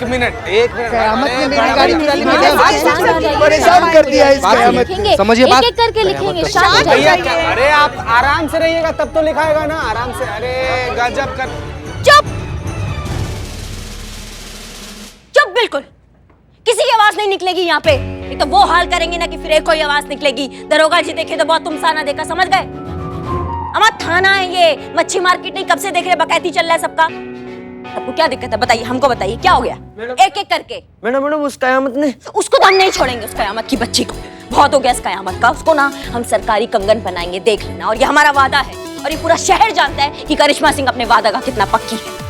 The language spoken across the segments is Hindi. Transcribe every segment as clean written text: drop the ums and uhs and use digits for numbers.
एक मिनट कयामत ने मेरी गाड़ी चुरा ली, परेशान कर दिया इस कयामत ने। समझिए बात। एक-एक करके लिखेंगे, शांत हो भैया जाइए। अरे आप आराम से रहिएगा तब तो लिखाएगा ना, आराम से। अरे गजब कर। चुप चुप, बिल्कुल किसी की आवाज नहीं निकलेगी यहाँ पे। एक तो वो हाल करेंगे ना कि फिर एक कोई आवाज निकलेगी। दरोगा जी देखे तो बहुत तुमसा ना देखा, समझ गए? हमारा थाना है ये, मच्छी मार्केट नहीं। कब से देख रहे बकैती चल रहा है सबका। सबको क्या दिक्कत है बताइए, हमको बताइए क्या हो गया। एक एक करके। मैडम उस कयामत ने, उसको तो हम नहीं छोड़ेंगे, उस कयामत की बच्ची को। बहुत हो गया इस कयामत का। उसको ना हम सरकारी कंगन बनाएंगे, देख लेना। और ये हमारा वादा है और ये पूरा शहर जानता है कि करिश्मा सिंह अपने वादा का कितना पक्की है।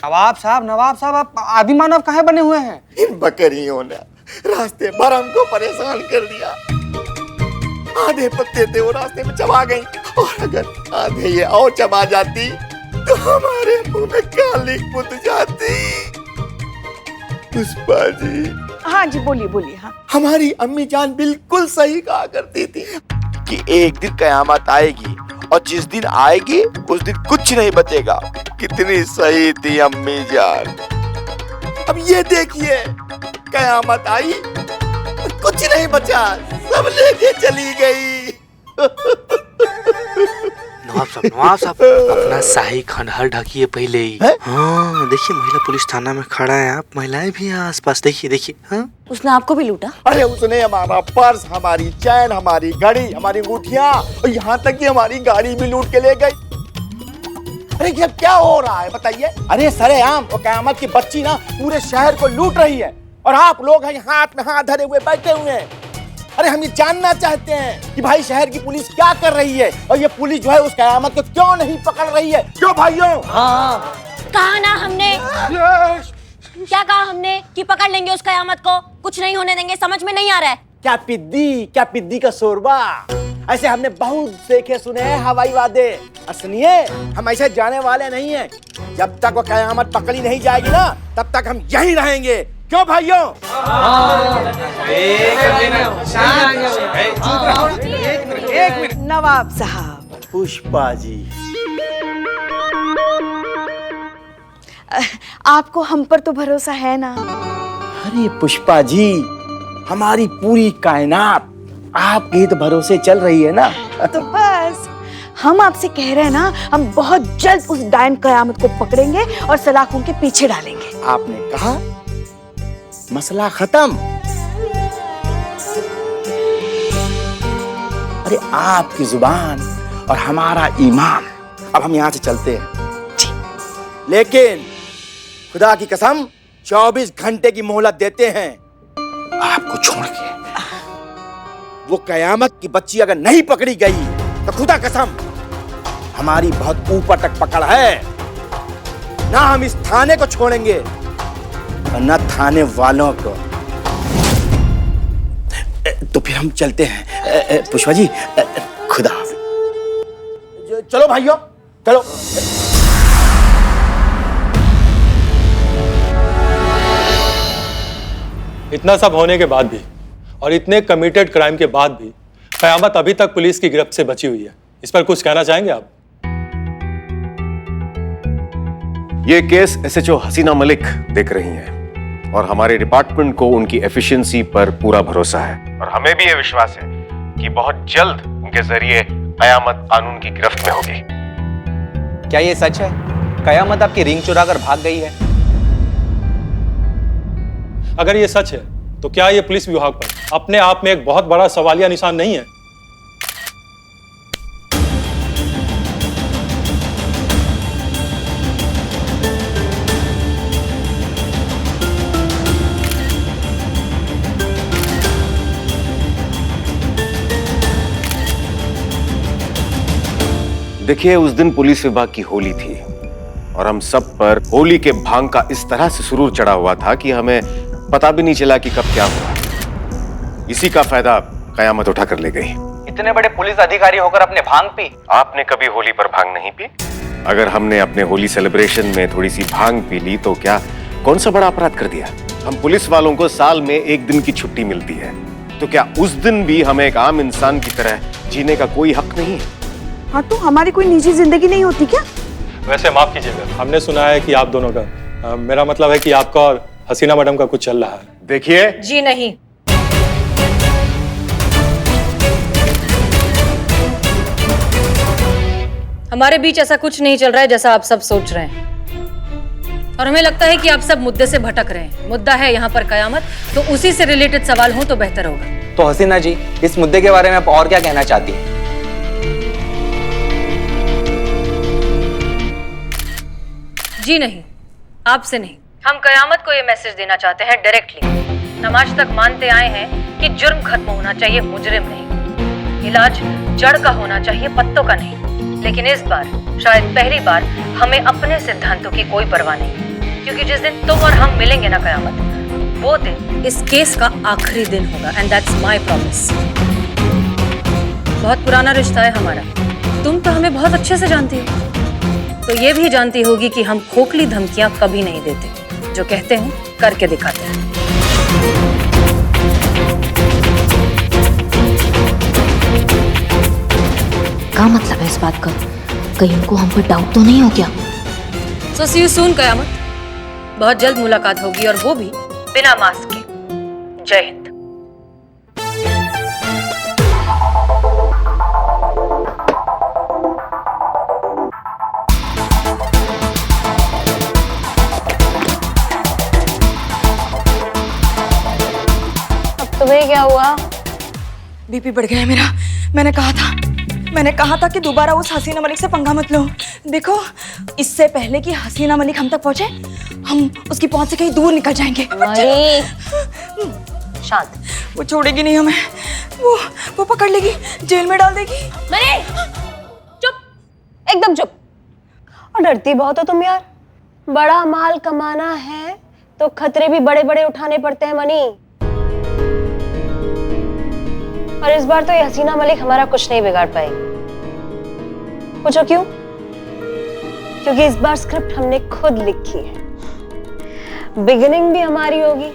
नवाब साहब, नवाब साहब आप आदि मानव काहे बने हुए हैं? इन बकरियों ने रास्ते भर हमको परेशान कर दिया। आधे पत्ते थे वो रास्ते में चबा गई, और अगर आधे ये और चबा जाती तो हमारे मुंह में काली पुत जाती। पुष्पा जी। हाँ जी, बोलिए बोलिए। हाँ, हमारी अम्मी जान बिल्कुल सही कहा करती थी कि एक दिन कयामत आएगी, और जिस दिन आएगी उस दिन कुछ नहीं बचेगा। कितनी सही थी अम्मी जान। अब ये देखिए, कयामत आई और कुछ नहीं बचा, सब लेके चली गई। नवाब साहब अपना शाही खंडहर ढकिए पहले ही। हाँ देखिए, महिला पुलिस थाना में खड़ा है, आप महिलाएं भी हैं आसपास। देखिए। हाँ, उसने आपको भी लूटा? अरे उसने हमारा पर्स, हमारी चैन, हमारी घड़ी, हमारी अंगूठियां, और यहाँ तक कि हमारी गाड़ी भी लूट के ले गई। अरे ये क्या हो रहा है बताइए? अरे सरेआम वो कयामत की बच्ची ना पूरे शहर को लूट रही है, और आप लोग हैं हाथ में हाथ धरे हुए बैठे हुए हैं। अरे हम ये जानना चाहते हैं कि भाई शहर की पुलिस क्या कर रही है, और ये पुलिस जो है उस कयामत को क्यों नहीं पकड़ रही है? क्यों भाइयों? हाँ कहा ना हमने। क्या कहा हमने कि पकड़ लेंगे उस कयामत को, कुछ नहीं होने देंगे। समझ में नहीं आ रहा है? क्या पिद्दी का शोरबा। ऐसे हमने बहुत देखे सुने हैं हवाई वादे। सुनिए, हम ऐसे जाने वाले नहीं हैं। जब तक वो कयामत पकड़ी नहीं जाएगी ना, तब तक हम यहीं रहेंगे। क्यों भाइयों? एक मिनट। नवाब साहब। पुष्पा जी, आपको हम पर तो भरोसा है ना? अरे पुष्पा जी, हमारी पूरी कायनात आपके ही तो भरोसे चल रही है ना। तो बस हम आपसे कह रहे हैं ना, हम बहुत जल्द उस डायन कयामत को पकड़ेंगे और सलाखों के पीछे डालेंगे। आपने कहा मसला खत्म। अरे आपकी जुबान और हमारा ईमान। अब हम यहाँ से चलते हैं, लेकिन खुदा की कसम 24 घंटे की मोहलत देते हैं आपको छोड़ के। वो कयामत की बच्ची अगर नहीं पकड़ी गई तो खुदा कसम हमारी बहुत ऊपर तक पकड़ है। ना हम इस थाने को छोड़ेंगे और न थाने वालों को। तो फिर हम चलते हैं। पुष्पा जी, खुदा हाफिज। चलो भाइयों, चलो। इतना सब होने के बाद भी और इतने कमिटेड क्राइम के बाद भी कयामत अभी तक पुलिस की गिरफ्त से बची हुई है। इस पर कुछ कहना चाहेंगे आप? ये केस एसएचओ हसीना मलिक देख रही हैं और हमारे डिपार्टमेंट को उनकी एफिशिएंसी पर पूरा भरोसा है, और हमें भी ये विश्वास है कि बहुत जल्द उनके जरिए कयामत कानून की गिरफ्त में होगी। क्या ये सच है? कयामत आपकी रिंग चुरा कर भाग गई है? अगर ये सच है तो क्या ये पुलिस विभाग पर अपने आप में एक बहुत बड़ा सवालिया निशान नहीं है? देखिए, उस दिन पुलिस विभाग की होली थी और हम सब पर होली के भांग का इस तरह से सुरूर चढ़ा हुआ था कि हमें पता भी नहीं चला कि कब क्या हुआ। इसी का फायदा कयामत उठा कर ले गई। इतने बड़े पुलिस अधिकारी होकर अपने भांग पी? आपने कभी होली पर भांग नहीं पी? अगर हमने अपने होली सेलिब्रेशन में थोड़ी सी भांग पी ली तो क्या कौन सा बड़ा अपराध कर दिया? हम पुलिस वालों को साल में एक दिन की छुट्टी मिलती है, तो क्या उस दिन भी हमें एक आम इंसान की तरह जीने का कोई हक नहीं है? हाँ तो हमारी कोई निजी जिंदगी नहीं होती क्या? वैसे माफ कीजिएगा, हमने सुना है कि आप दोनों का मेरा मतलब है कि आपका और हसीना मैडम का कुछ चल रहा है। देखिए, जी नहीं, हमारे बीच ऐसा कुछ नहीं चल रहा है जैसा आप सब सोच रहे हैं, और हमें लगता है कि आप सब मुद्दे से भटक रहे हैं। मुद्दा है यहाँ पर कयामत, तो उसी से रिलेटेड सवाल हो तो बेहतर होगा। तो हसीना जी, इस मुद्दे के बारे में आप और क्या कहना चाहती हैं? जी नहीं, आपसे नहीं। हम कयामत को ये मैसेज देना चाहते हैं डायरेक्टली। हम आज तक मानते आए हैं कि जुर्म खत्म होना चाहिए, मुजरिम नहीं। इलाज जड़ का होना चाहिए, पत्तों का नहीं। लेकिन इस बार, शायद पहली बार, हमें अपने सिद्धांतों की कोई परवाह नहीं, क्योंकि जिस दिन तुम और हम मिलेंगे ना कयामत, वो दिन इस केस का आखिरी दिन होगा। And that's my promise. बहुत पुराना रिश्ता है हमारा। तुम तो हमें बहुत अच्छे से जानती हो, तो ये भी जानती होगी कि हम खोखली धमकियां कभी नहीं देते। जो कहते हैं करके दिखाते हैं। क्या मतलब है इस बात का? कहीं उनको हम पर डाउट तो नहीं हो गया? सो सी यू सून कयामत। बहुत जल्द मुलाकात होगी, और वो भी बिना मास्क के। जय हिंद। तुम्हें क्या हुआ? बीपी बढ़ गया है मेरा। मैंने कहा था कि दोबारा उस हसीना मलिक से पंगा मत लो। देखो, इससे पहले कि हसीना मलिक हम तक पहुंचे, हम उसकी पहुंच से कहीं दूर निकल जाएंगे। शांत। वो छोड़ेगी नहीं हमें। वो पकड़ लेगी, जेल में डाल देगी। मनी, चुप, एकदम चुप। और डरती बहुत हो तुम यार। बड़ा माल कमाना है तो खतरे भी बड़े बड़े उठाने पड़ते हैं मनी। और इस बार तो ये हसीना मलिक हमारा कुछ नहीं बिगाड़ पाएगी। पूछो क्यों? क्योंकि इस बार स्क्रिप्ट हमने खुद लिखी है। बिगिनिंग भी हमारी होगी,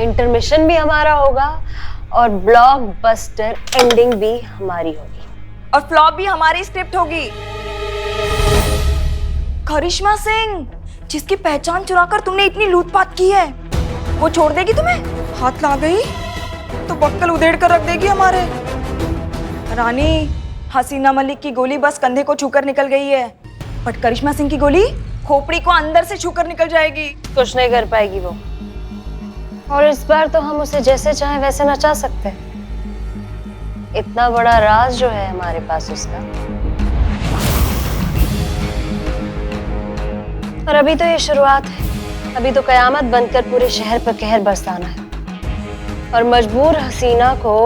इंटरमिशन भी हमारा होगा, और ब्लॉकबस्टर एंडिंग भी हमारी होगी। और फ्लॉप भी हमारी स्क्रिप्ट होगी। करिश्मा सिंह, जिसकी पहचान चुराकर तुमने इतनी लूटपाट की है, वो छोड़ देगी तुम्हें? हाथ ला गई तो बक्कल उधेड़ कर रख देगी हमारे। रानी, हसीना मलिक की गोली बस कंधे को छूकर निकल गई है, बट करिश्मा सिंह की गोली खोपड़ी को अंदर से छूकर निकल जाएगी। कुछ नहीं कर पाएगी वो। और इस बार तो हम उसे जैसे चाहे वैसे नचा सकते हैं। इतना बड़ा राज जो है हमारे पास उसका। और अभी तो ये शुरुआत है। अभी तो कयामत बनकर पूरे शहर पर कहर बरसाना है, और मजबूर हसीना को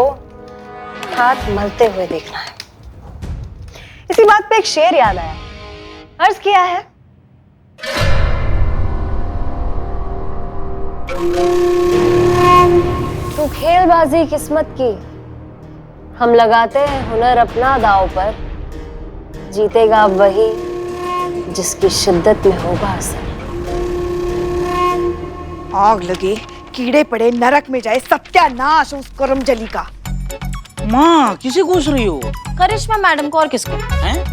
हाथ मलते हुए देखना है। इसी बात पे एक शेर याद आया। अर्ज किया है, तू खेलबाजी किस्मत की, हम लगाते हैं हुनर अपना दांव पर, जीतेगा वही जिसकी शिद्दत में होगा असर। आग लगे, कीड़े पड़े, नरक में जाए, सत्यानाश उस करमजली का। माँ किसे घूस रही हो? करिश्मा मैडम को। और किसको? हैं?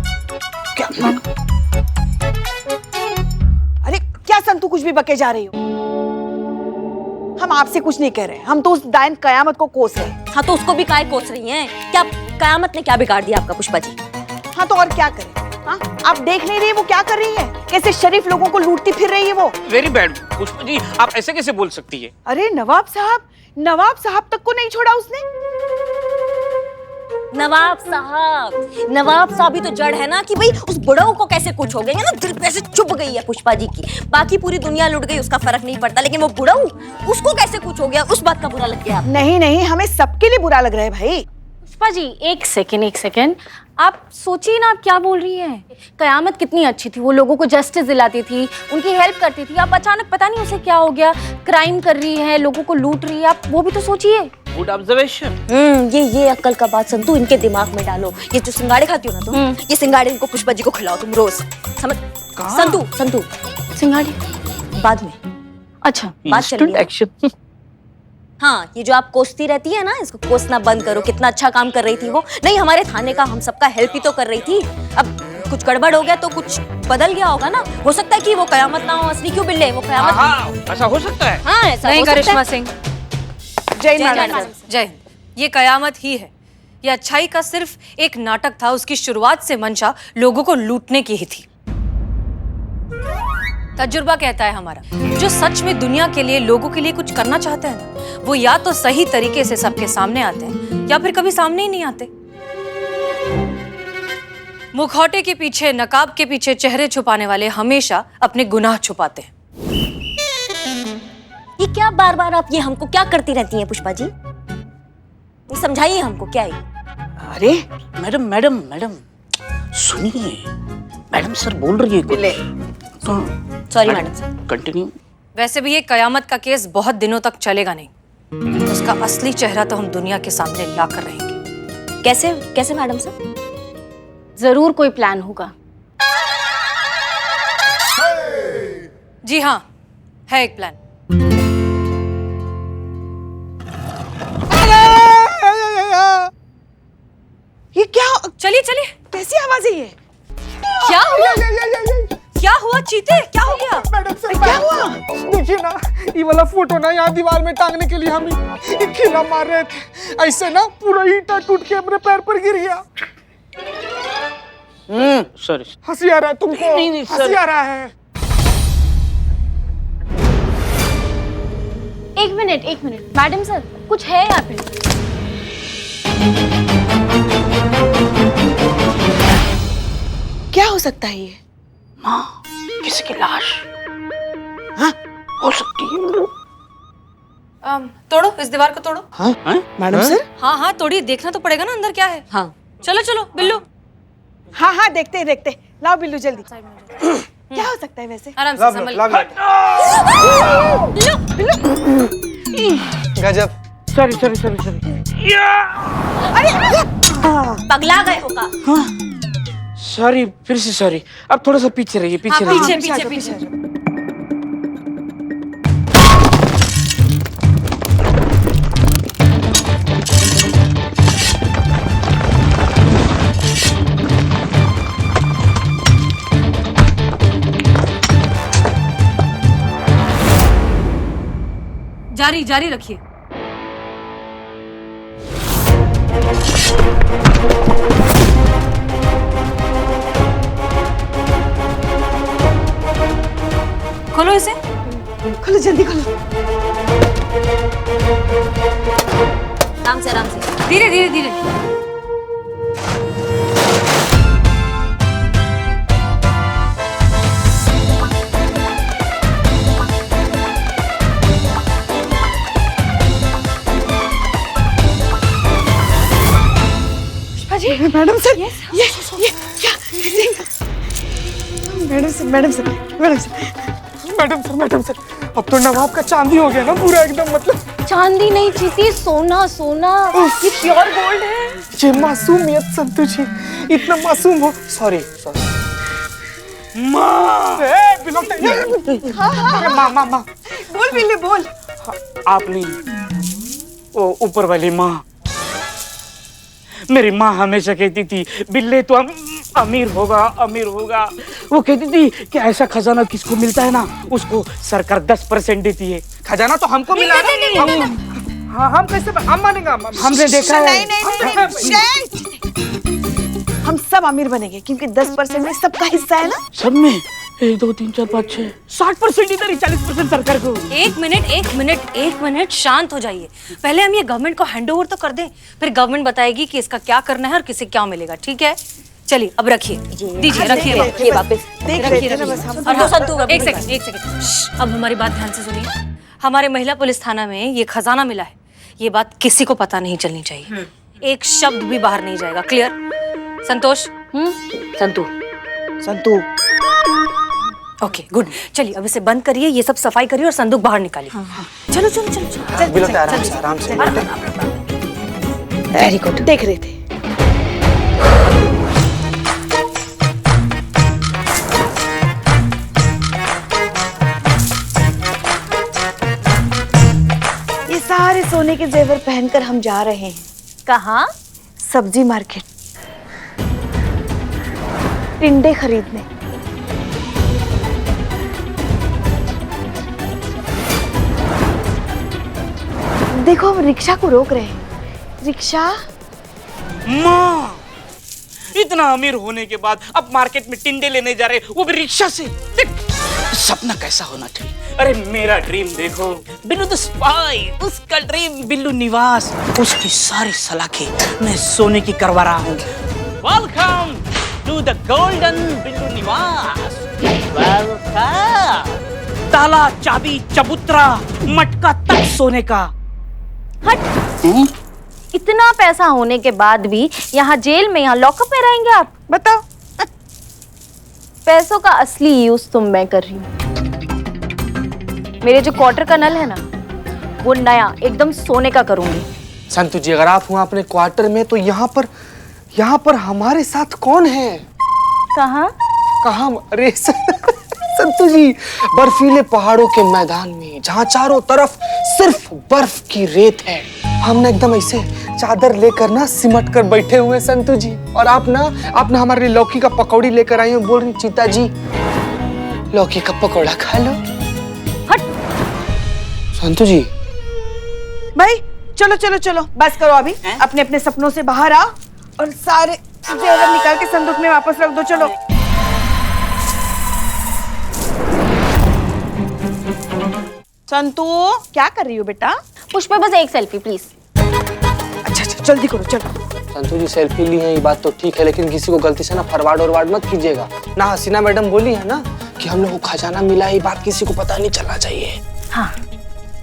क्या? अरे क्या संतू कुछ भी बके जा रही हो? हम आपसे कुछ नहीं कह रहे, हम तो उस डायन कयामत को कोस रहे हैं। हाँ तो उसको भी काहे कोस रही हैं? क्या कयामत ने क्या बिगाड़ दिया आपका पुष्पा जी? हाँ तो और क्या करें? हाँ, आप देख नहीं रही वो क्या कर रही है? कैसे शरीफ लोगों को लूटती फिर रही है वो। वेरी बैड पुष्पा जी, आप ऐसे कैसे बोल सकती है? अरे नवाब साहब तक को नहीं छोड़ा उसने। नवाब साहब ही तो जड़ है ना कि भाई उस बुढ़ऊ को कैसे कुछ हो गया ना, दिल पे ऐसे चुभ गई है पुष्पा जी की। बाकी पूरी दुनिया लुट गई, उसका फर्क नहीं पड़ता, लेकिन वो बुढ़ऊ, उसको कैसे कुछ हो गया, उस बात का बुरा लग गया। नहीं, हमें सबके लिए बुरा लग रहा है भाई। पुष्पा जी एक सेकेंड, आप सोचिए ना आप क्या बोल रही हैं। कयामत कितनी अच्छी थी, वो लोगों को जस्टिस दिलाती थी, उनकी हेल्प करती थी। अब अचानक पता नहीं उसे क्या हो गया, क्राइम कर रही है, लोगों को लूट रही है। आप वो भी तो सोचिए। Good observation. ये अक्ल का बात संतू इनके दिमाग में डालो। ये जो सिंगाड़े खाती हो ना तुम, ये सिंगाड़े इनको पुष्पा जी को खिलाओ तुम रोज, समझ? संतू सिंगाड़ी बाद में, अच्छा, बात चल रही है। एक्शन। हाँ, ये जो आप कोसती रहती है ना, इसको कोसना बंद करो। कितना अच्छा काम कर रही थी वो। नहीं, हमारे थाने का हम सबका हेल्प ही तो कर रही थी। अब कुछ गड़बड़ हो गया तो कुछ बदल गया होगा ना। हो सकता है कि वो कयामत ना हो। असली क्यों बिल्ले, वो कयामत। हाँ, ऐसा हो सकता है। हाँ, ऐसा नहीं हो सकता करिश्मा है। सिंह, जय जय मैडम मैडम। जय हिंद। ये कयामत ही है। ये अच्छाई का सिर्फ एक नाटक था। उसकी शुरुआत से मंशा लोगों को लूटने की ही थी। तजुर्बा कहता है हमारा, जो सच में दुनिया के लिए, लोगों के लिए कुछ करना चाहते हैं ना, वो या तो सही तरीके से सबके सामने आते हैं या फिर कभी सामने ही नहीं आते। मुखौटे के पीछे, नकाब के पीछे चेहरे छुपाने वाले हमेशा अपने गुनाह छुपाते हैं। ये क्या बार बार आप ये हमको क्या करती रहती हैं पुष्पा जी? ये समझाइए हमको क्या है। अरे मैडम मैडम मैडम सुनिए, मैडम सर बोल रही है कुछ। Sorry madam sir. कंटिन्यू। वैसे भी ये कयामत का केस बहुत दिनों तक चलेगा नहीं। उसका असली चेहरा तो हम दुनिया के सामने ला कर रहेंगे। कैसे कैसे मैडम सर? जरूर कोई प्लान होगा। जी हाँ, है एक प्लान। ये क्या? चलिए चलिए। कैसी आवाज है ये? क्या हुआ? क्या हुआ चीते? क्या हो गया? मैडम सर, क्या हुआ? देखिए ना, ये वाला फोटो ना यहाँ दीवार में टांगने के लिए हम ये खिला मार रहे थे। ऐसे ना पूरा ईंटा टूट के अपने पैर पर गिर गया। सॉरी। हंसी आ रहा है तुमको? नहीं, सर। हंसी आ रहा है। एक मिनट मैडम सर, कुछ है यहाँ पे? क्या हो सकता है ये? माँ, किसी की लाश। हाँ, हो सकती है। तोड़ो, इस दीवार को तोड़ो। हाँ? Madam sir? हाँ हाँ, तोड़िए। देखना तो पड़ेगा ना अंदर क्या है। हाँ, चलो चलो बिल्लू, हाँ हाँ, देखते हैं। लाओ बिल्लू जल्दी। क्या हो सकता है वैसे? आराम से संभल। गजब। सॉरी। पगला गए होगा। सॉरी, फिर से सॉरी। अब थोड़ा सा पीछे रहिए, पीछे हाँ, रहिए। पीछे। जारी रखिए। खोलो इसे। खोलो जल्दी खोलो। आराम से। धीरे। मैडम सर, ये क्या? मैडम सर, अब तो नवाब का चांदी हो गया ना पूरा एकदम। मतलब चांदी नहीं चीती, सोना। ये प्योर गोल्ड है। ये मासूमियत संतु जी, इतना मासूम हो। सॉरी। माँ, माँ, बोल बिल्ली बोल। आप नहीं, वो ऊपर वाली माँ। मेरी माँ हमेशा कहती थी, बिल्ले तो अमीर होगा। वो कहती थी कि ऐसा खजाना किसको मिलता है ना, उसको सरकार 10% देती है। खजाना तो हमको मिला ना। हाँ, हम कैसे हम मानेंगे? हमने देखा है। नहीं। हम सब अमीर बनेंगे क्योंकि 10% में सबका हिस्सा है ना। सब में 1 2 3 4 5 6 60% इधर ही, 40% सरकार को। एक मिनट, शांत हो जाइए। पहले हम ये गवर्नमेंट को हैंडओवर तो कर दें, फिर गवर्नमेंट बताएगी कि इसका क्या करना है और किसे क्या मिलेगा। ठीक है, चलिए अब रखिए। दीजिए, रखिए वापस। रखिए ना बस हम। और हाँ, एक सेकंड। अब हमारी बात ध्यान से सुनिए। हमारे महिला पुलिस थाना में ये खजाना मिला है, ये बात किसी को पता नहीं चलनी चाहिए। एक शब्द भी बाहर नहीं जाएगा। Clear? Santosh? Santu. Okay, good. चलिए अब इसे बंद करिए, ये सब सफाई करिए और संदूक बाहर निकालिए। चलो। आराम से। Very good. देख रहे थे। सोने के जेवर पहनकर हम जा रहे हैं। कहाँ? सब्जी मार्केट, टिंडे खरीदने। देखो हम रिक्शा को रोक रहे हैं। रिक्शा। माँ, इतना अमीर होने के बाद अब मार्केट में टिंडे लेने जा रहे, वो भी रिक्शा से। देख, सपना कैसा होना चाहिए। अरे मेरा ड्रीम देखो, बिल्लू द स्पाई, उसका ड्रीम बिल्लू निवास, उसकी सारी सलाखें मैं सोने की करवा रहा हूँ। Welcome to the golden Billu Niwas. Welcome. ताला, चाबी, चबूतरा, मटका तक सोने का। हट। इतना पैसा होने के बाद भी यहाँ जेल में, यहाँ लॉकअप में रहेंगे आप? बताओ। पैसों का असली यूज तो मैं कर रही हूँ। मेरे जो क्वार्टर का नल है ना, वो नया एकदम सोने का करूंगी। संतू जी, अगर आप हुआ अपने क्वार्टर में, तो यहाँ पर हमारे साथ कौन है? कहाँ? कहाँ? अरे संतू जी, बर्फीले पहाड़ों के मैदान में, जहाँ चारों तरफ सिर्फ बर्फ की रेत है, हम ना एकदम ऐसे चादर लेकर ना सिमट कर बैठे हुए संतू जी। और आप ना हमारे लिए लौकी का पकौड़ी लेकर आई हो, बोल रही चीता जी लौकी का पकौड़ा खा लो। हट। संतू जी। भाई चलो चलो चलो, बस करो अभी। अपने अपने सपनों से बाहर आओ और सारे जेवर निकाल के संदूक में वापस रख दो। चलो। संतू, क्या कर रही हो बेटा? पुष्पा, बस एक सेल्फी प्लीज। अच्छा अच्छा, जल्दी करो चलो। संतू जी, सेल्फी ली है ये बात तो ठीक है, लेकिन किसी को गलती से ना फॉरवर्ड और मत कीजिएगा ना। हसीना मैडम बोली है ना कि हम लोग को खजाना मिला है, ये बात किसी को पता नहीं चलना चाहिए। हाँ,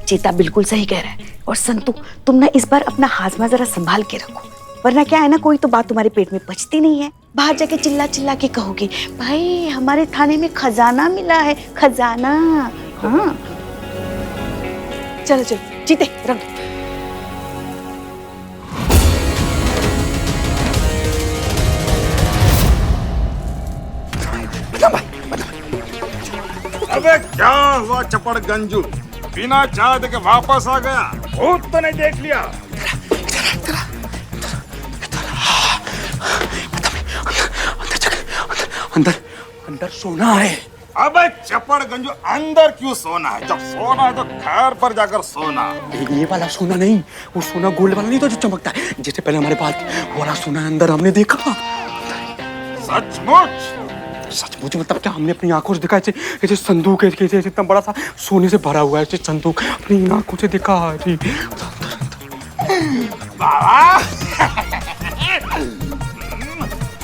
चीता बिल्कुल सही कह रहा है। और संतू, तुम ना इस बार अपना हाजमा जरा संभाल के रखो, वरना क्या है ना, कोई तो बात तुम्हारे पेट में पचती नहीं है। बाहर जाके चिल्ला चिल्ला के कहोगे, भाई हमारे थाने में खजाना मिला है, खजाना। हाँ चलो चलो, चीते रख दो। अबे क्या हुआ चपड़ गंजू, बिना चाय दे के वापस आ गया? भूत तो नहीं देख लिया? अंदर सोना है। अबे चपड़ गंजू, अंदर क्यों सोना है? जब सोना है तो खैर पर जाकर सोना। ये वाला सोना नहीं, वो सोना गोल्ड वाला नहीं तो जो चमकता है, जैसे पहले हमारे पास वो वाला सोना अंदर हमने देखा। सचमुच? सचमुच मतलब क्या? हमने अपनी आंखों से देखा, ऐसे संदूक ऐसे इतना बड़ा सा सोने से भरा हुआ है, ऐसे संदूक अपनी आंखों से देखा। बाबा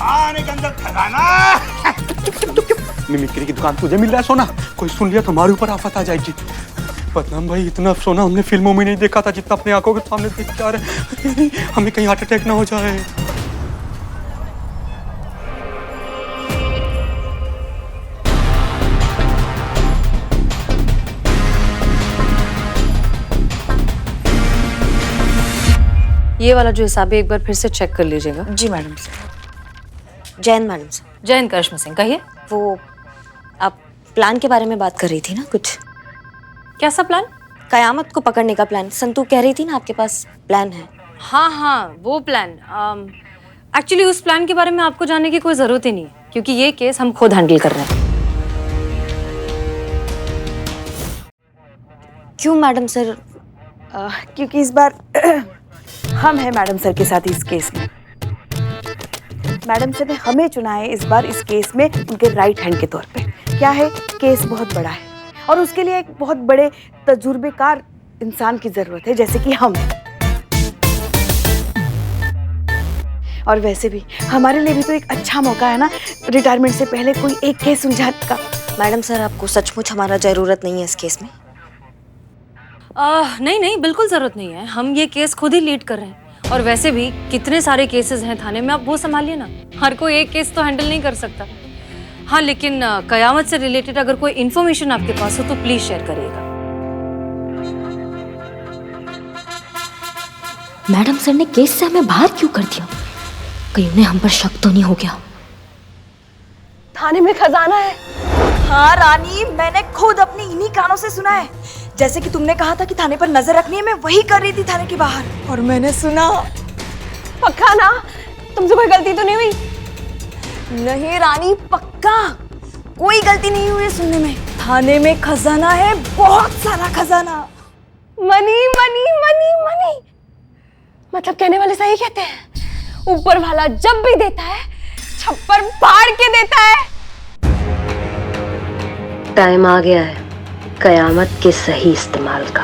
आने के अंदर खजाना। मिमिक्री की दुकान तुझे मिल रहा है सोना, कोई सुन लिया तो हमारे ऊपर आफत आ जाएगी। बदनाम भाई, इतना सोना हमने फिल्मों में नहीं देखा था जितना अपने आंखों के सामने देख के आ रहे हैं। हमें कहीं हार्ट अटैक ना हो जाए। ये वाला जो हिसाब है एक बार फिर से चेक कर लीजिएगा। जी madam sir. Jain madam sir. Jain Karishma Singh, कहिए। वो आप प्लान के बारे में बात कर रही थी ना कुछ? कैसा प्लान? कयामत को पकड़ने का प्लान। संतू कह रही थी ना आपके पास प्लान है। हाँ हाँ, वो प्लान। एक्चुअली उस प्लान के बारे में आपको जानने की कोई ज़रूरत ही नहीं है, क्योंकि ये केस हम खुद हैंडल कर रहे हैं। क्यों मैडम सर? क्योंकि इस बार हम हैं मैडम सर के साथ इस केस में। मैडम सर ने हमें चुना है इस बार इस केस में उनके राइट हैंड के तौर पे। क्या है, केस बहुत बड़ा है और उसके लिए एक बहुत बड़े तजुर्बेकार इंसान की जरूरत है, जैसे कि हम। और वैसे भी हमारे लिए भी तो एक अच्छा मौका है ना, रिटायरमेंट से पहले कोई एक केस सुलझाने का। मैडम सर, आपको सचमुच हमारा जरूरत नहीं है इस केस में? नहीं नहीं, बिल्कुल ज़रूरत नहीं है। हम ये केस खुद ही लीड कर रहे हैं। और वैसे भी कितने सारे केसेस हैं थाने में, आप वो संभालिए ना। हर कोई एक केस तो हैंडल नहीं कर सकता। हाँ, लेकिन कयामत से रिलेटेड अगर कोई इन्फॉर्मेशन आपके पास हो तो प्लीज शेयर करिएगा। मैडम सर ने केस से हमें बाहर क्यों कर दिया? कहीं उन्हें हम पर शक तो नहीं हो गया? थाने में खजाना है। हाँ रानी, मैंने खुद अपनी इन्हीं कानों से सुना है। जैसे कि तुमने कहा था कि थाने पर नजर रखनी है, मैं वही कर रही थी थाने के बाहर, और मैंने सुना। पक्का ना? तुमसे कोई गलती तो नहीं हुई? नहीं रानी, पक्का कोई गलती नहीं हुई है सुनने में। थाने में खजाना है, बहुत सारा खजाना। मनी मनी मनी मनी, मतलब कहने वाले सही कहते हैं, ऊपर वाला जब भी देता है छप्पर फाड़ के देता है। टाइम आ गया है कयामत के सही इस्तेमाल का।